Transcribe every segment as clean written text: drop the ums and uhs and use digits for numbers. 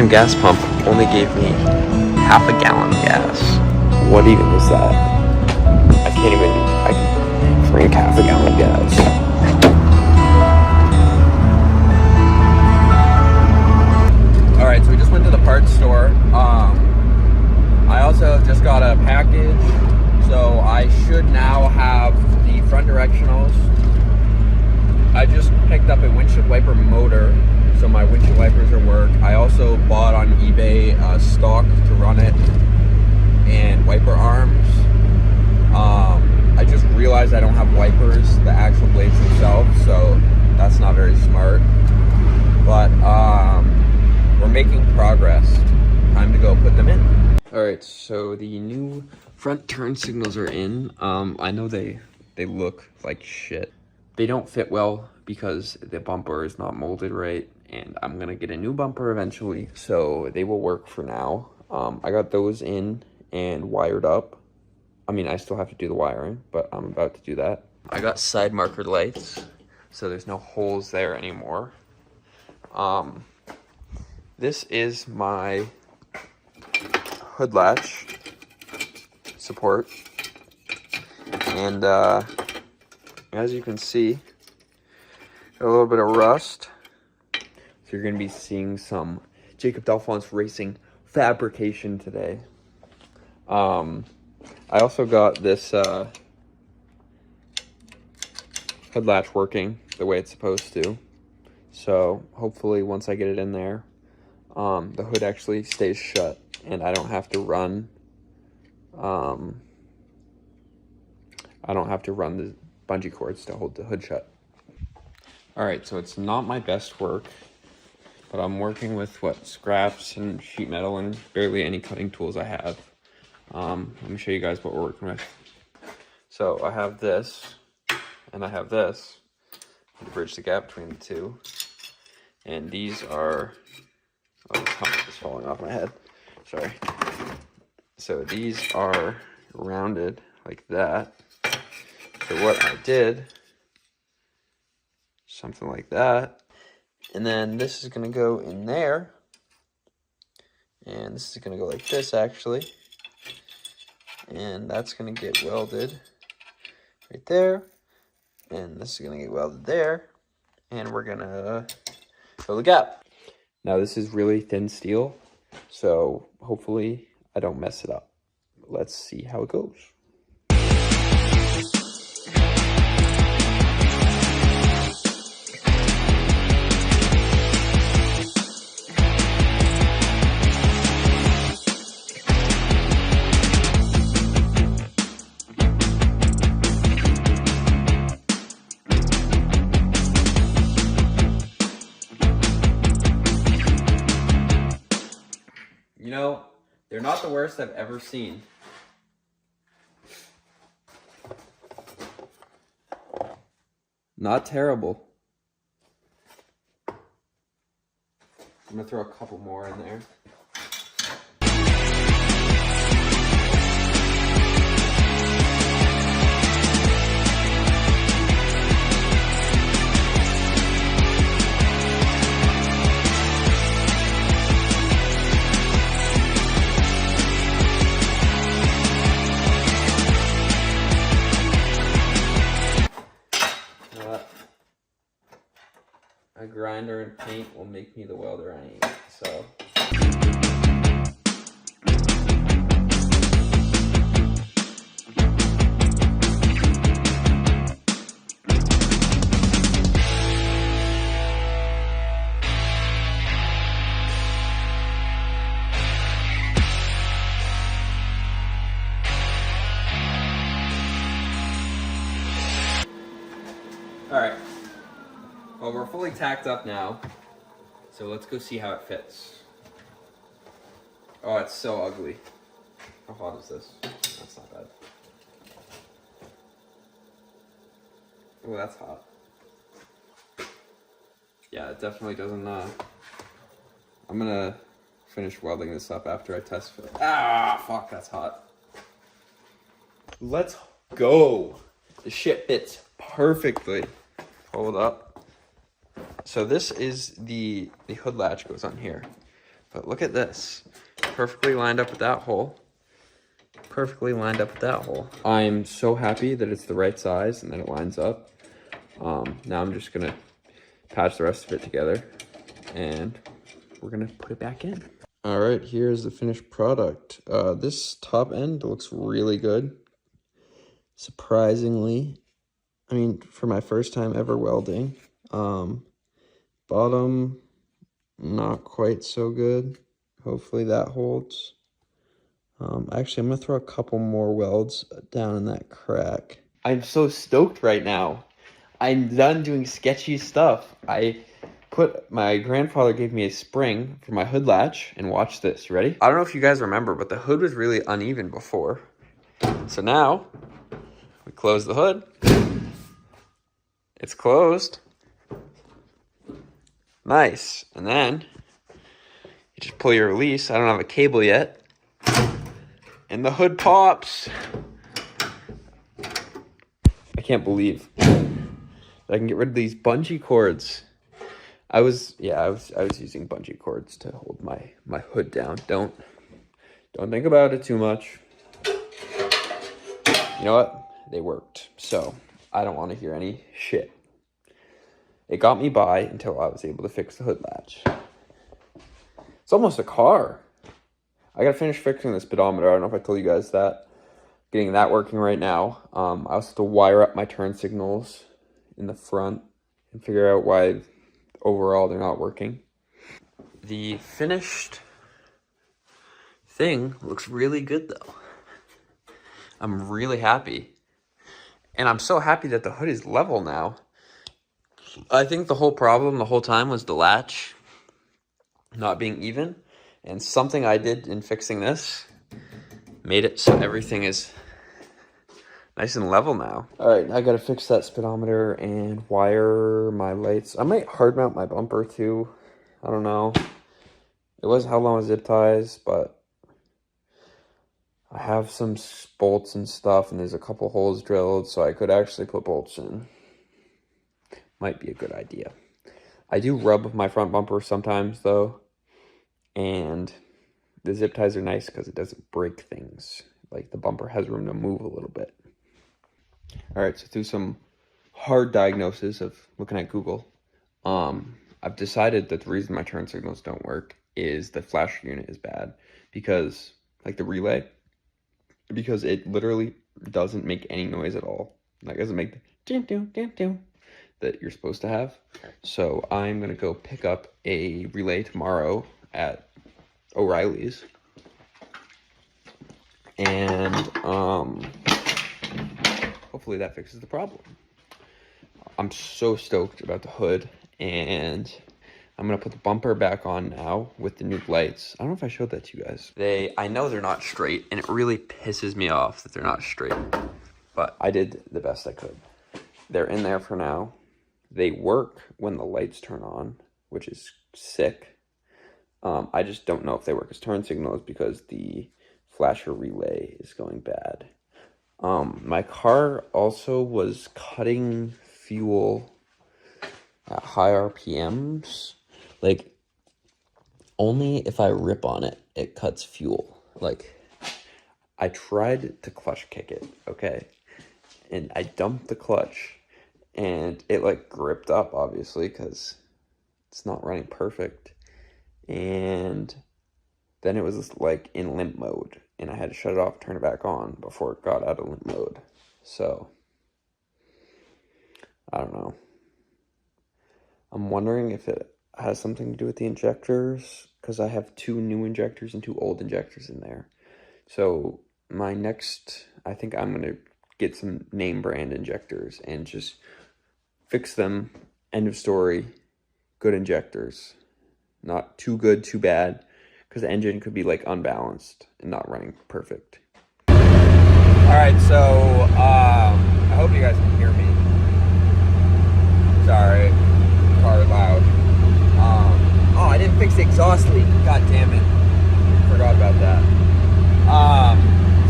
gas pump only gave me half a gallon of gas. What even is that? I can't even, I can drink half a gallon of gas. Alright, so we just went to the parts store. I also just got a package, so I should now have the front directionals. I just picked up a windshield wiper motor, so my windshield wipers are work. I also bought on eBay stock to run it and wiper arms. I just realized I don't have wipers, the actual blades themselves, so that's not very smart. But we're making progress. Time to go put them in. All right, so the new front turn signals are in. I know they look like shit. They don't fit well because the bumper is not molded right, and I'm gonna get a new bumper eventually, so they will work for now. I got those in and wired up. I mean, I still have to do the wiring, but I'm about to do that. I got side marker lights, so there's no holes there anymore. This is my hood latch support, and as you can see, got a little bit of rust, so you're going to be seeing some Jacob D'Alphonse Racing fabrication today. I also got this hood latch working the way it's supposed to, so hopefully once I get it in there, the hood actually stays shut and I don't have to run the bungee cords to hold the hood shut. All right, so it's not my best work, but I'm working with scraps and sheet metal and barely any cutting tools I have. Let me show you guys what we're working with. So I have this and I have this to bridge the gap between the two, and these are, oh, this helmet is falling off my head, sorry. So these are rounded like that. So what I did, something like that, and then this is going to go in there, and this is going to go like this actually, and that's going to get welded right there, and this is going to get welded there, and we're going to fill the gap. Now this is really thin steel, so hopefully I don't mess it up. Let's see how it goes. You know, they're not the worst I've ever seen. Not terrible. I'm gonna throw a couple more in there. A grinder and paint will make me the welder I need, so. All right. Well, we're fully tacked up now, so let's go see how it fits. Oh, it's so ugly. How hot is this? That's not bad. Oh, that's hot. Yeah, it definitely doesn't, I'm gonna finish welding this up after I test fit. Ah, fuck, that's hot. Let's go. The shit fits perfectly. Hold up. So this is the hood latch goes on here. But look at this. Perfectly lined up with that hole. Perfectly lined up with that hole. I'm so happy that it's the right size and that it lines up. Now I'm just gonna patch the rest of it together and we're gonna put it back in. All right, here's the finished product. This top end looks really good. Surprisingly, I mean, for my first time ever welding. Bottom, not quite so good. Hopefully that holds. Actually, I'm gonna throw a couple more welds down in that crack. I'm so stoked right now. I'm done doing sketchy stuff. My grandfather gave me a spring for my hood latch, and watch this, ready? I don't know if you guys remember, but the hood was really uneven before. So now, we close the hood. It's closed. Nice. And then, you just pull your release. I don't have a cable yet. And the hood pops. I can't believe that I can get rid of these bungee cords. I was using bungee cords to hold my hood down. Don't think about it too much. You know what? They worked. So I don't want to hear any shit. It got me by until I was able to fix the hood latch. It's almost a car. I gotta finish fixing the speedometer. I don't know if I told you guys that. Getting that working right now. I also have to wire up my turn signals in the front and figure out why overall they're not working. The finished thing looks really good though. I'm really happy. And I'm so happy that the hood is level now. I think the whole problem the whole time was the latch not being even. And something I did in fixing this made it so everything is nice and level now. All right, I gotta fix that speedometer and wire my lights. I might hard mount my bumper too. I don't know. It was how long zip ties, but I have some bolts and stuff, and there's a couple holes drilled, so I could actually put bolts in. Might be a good idea. I do rub my front bumper sometimes though, and the zip ties are nice because it doesn't break things. Like the bumper has room to move a little bit. All right, so through some hard diagnosis of looking at Google, I've decided that the reason my turn signals don't work is the flasher unit is bad because, like the relay, because it literally doesn't make any noise at all. Like it doesn't make the ding ding ding ding that you're supposed to have. So I'm gonna go pick up a relay tomorrow at O'Reilly's, and hopefully that fixes the problem. I'm so stoked about the hood, and I'm gonna put the bumper back on now with the new lights. I don't know if I showed that to you guys. I know they're not straight, and it really pisses me off that they're not straight, but I did the best I could. They're in there for now. They work when the lights turn on, which is sick. I just don't know if they work as turn signals because the flasher relay is going bad. My car also was cutting fuel at high RPMs. Like, only if I rip on it, it cuts fuel. Like, I tried to clutch kick it, okay? And I dumped the clutch, and it, like, gripped up, obviously, because it's not running perfect. And then it was just, like, in limp mode, and I had to shut it off, turn it back on before it got out of limp mode. So, I don't know. I'm wondering if it has something to do with the injectors, because I have 2 new injectors and 2 old injectors in there. So, my next, I think I'm going to get some name brand injectors and just fix them. End of story. Good injectors. Not too good, too bad, because the engine could be like unbalanced and not running perfect. All right, so I hope you guys can hear me. Sorry, car loud. Oh, I didn't fix the exhaust leak. God damn it, forgot about that.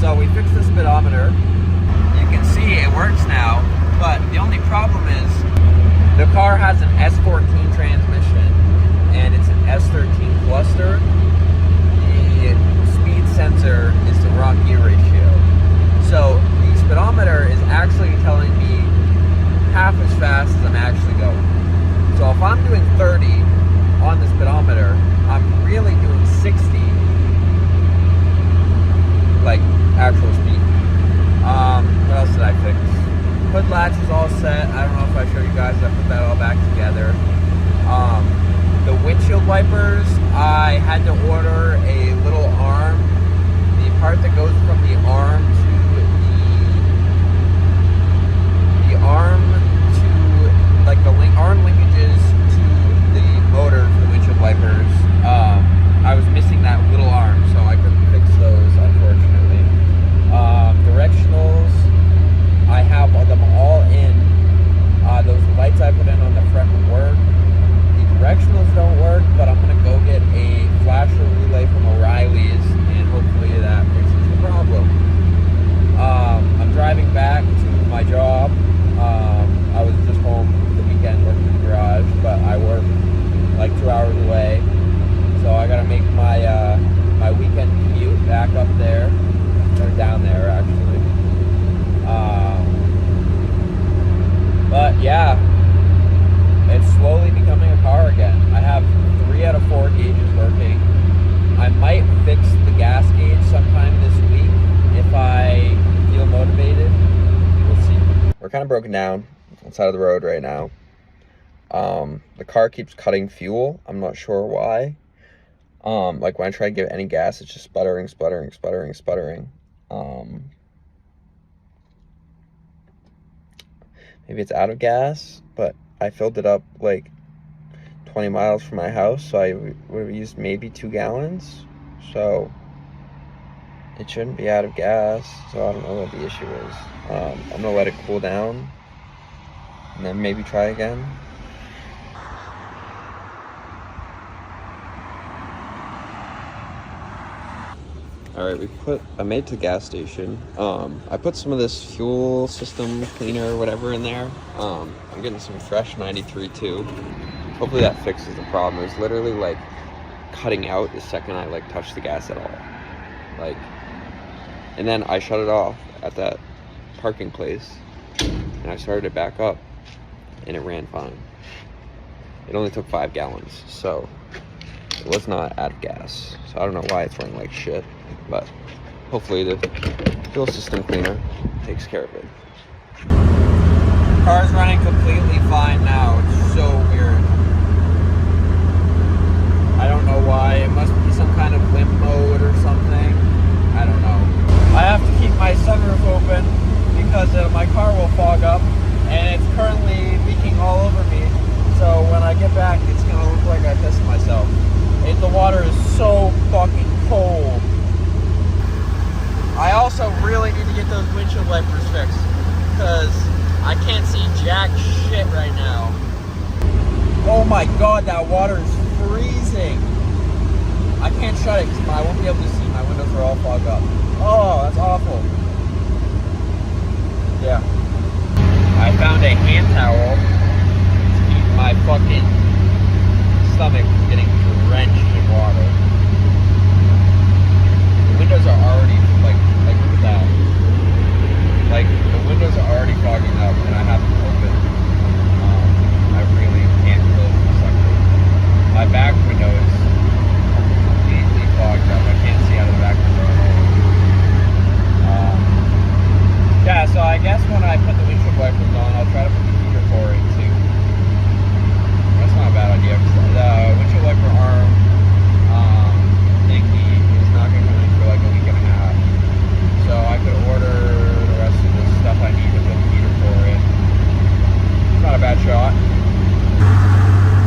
So we fixed the speedometer. You can see it works now, but the only problem is the car has an S14 transmission and it's an S13 cluster. back up there, or down there actually. But yeah, it's slowly becoming a car again. I have 3 out of 4 gauges working. I might fix the gas gauge sometime this week if I feel motivated. We'll see. We're kind of broken down on the side of the road right now. The car keeps cutting fuel. I'm not sure why. Like when I try to give it any gas, it's just sputtering. Maybe it's out of gas, but I filled it up like 20 miles from my house, so I would have used maybe 2 gallons. So it shouldn't be out of gas, so I don't know what the issue is. I'm gonna let it cool down and then maybe try again. All right, I made it to the gas station. I put some of this fuel system cleaner or whatever in there. I'm getting some fresh 93 too. Hopefully that fixes the problem. It was literally like cutting out the second I like touched the gas at all. Like, and then I shut it off at that parking place and I started it back up and it ran fine. It only took 5 gallons, so it was not out of gas. So I don't know why it's running like shit, but hopefully the fuel system cleaner takes care of it. Car's running completely fine now. It's so weird. I don't know why. It must be some kind of limp mode or something. I don't know. I have to keep my sunroof open because my car will fog up and it's currently leaking all over me. So when I get back, it's going to look like I pissed myself. The water is so fucking cold. I also really need to get those windshield wipers fixed because I can't see jack shit right now. Oh my god, that water is freezing. I can't shut it because I won't be able to see. My windows are all fogged up. Oh, that's awful. Yeah. I found a hand towel to keep my fucking stomach from getting drenched in water. The windows are already like look at that. Like the windows are already fogging up and I have them open. I really can't close the sucker. My back window is completely fogged up. I can't see out of the back window at all. Yeah, so I guess when I put the windshield wipers on, I'll try to put the heater for it too. That's not a bad idea. The windshield wiper arm thingy is not going to come in for like a week and a half. So I could order the rest of the stuff I need to put the heater for it. It's not a bad shot.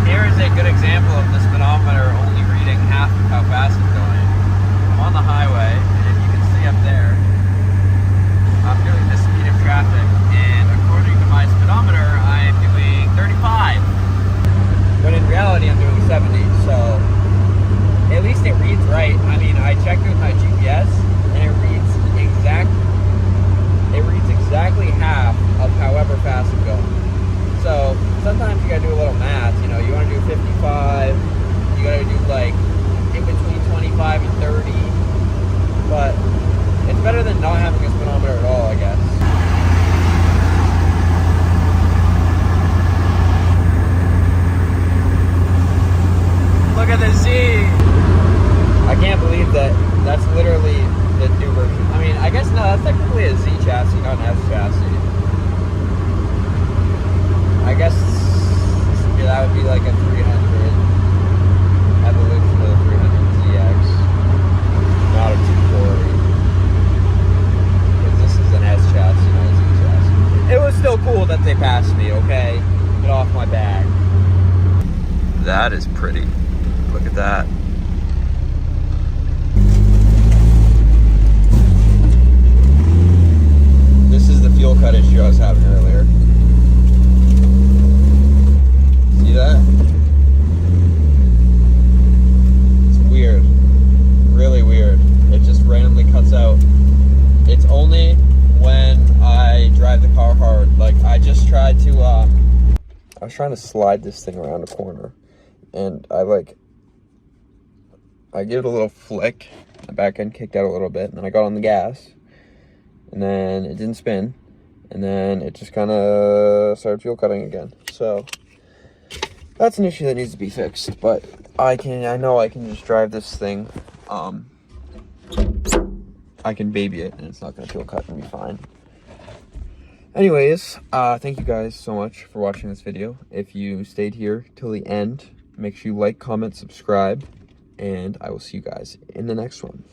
Here is a good example of the speedometer only reading half of how fast it's going. I'm on the highway, and if you can see up there, I'm doing the speed of traffic, and according to my speedometer, I'm doing 35. But in reality, I'm doing 70, so at least it reads right. I mean, I checked it with my GPS, and it reads exactly half of however fast I'm going. So sometimes you gotta do a little math. You know, you want to do 55, you gotta do like in between 25 and 30, but it's better than not having a speedometer at all, I guess. Look at the Z. I can't believe that that's literally the new version. I mean, I guess no, that's technically a Z chassis, not an S chassis. I guess yeah, that would be like a 300 evolution of the 300ZX, not a 240. Because this is an S chassis, not a Z chassis. It was still cool that they passed me, okay? Get off my bag. That is pretty. Look at that. This is the fuel cut issue I was having earlier. See that? It's weird. Really weird. It just randomly cuts out. It's only when I drive the car hard. Like, I just tried to, I was trying to slide this thing around a corner. And I give it a little flick. the back end kicked out a little bit, and then I got on the gas, and then it didn't spin, and then it just kind of started fuel cutting again. So that's an issue that needs to be fixed, but I know I can just drive this thing. I can baby it, and it's not going to fuel cut and be fine. Anyways, thank you guys so much for watching this video. If you stayed here till the end, make sure you like, comment, subscribe, and I will see you guys in the next one.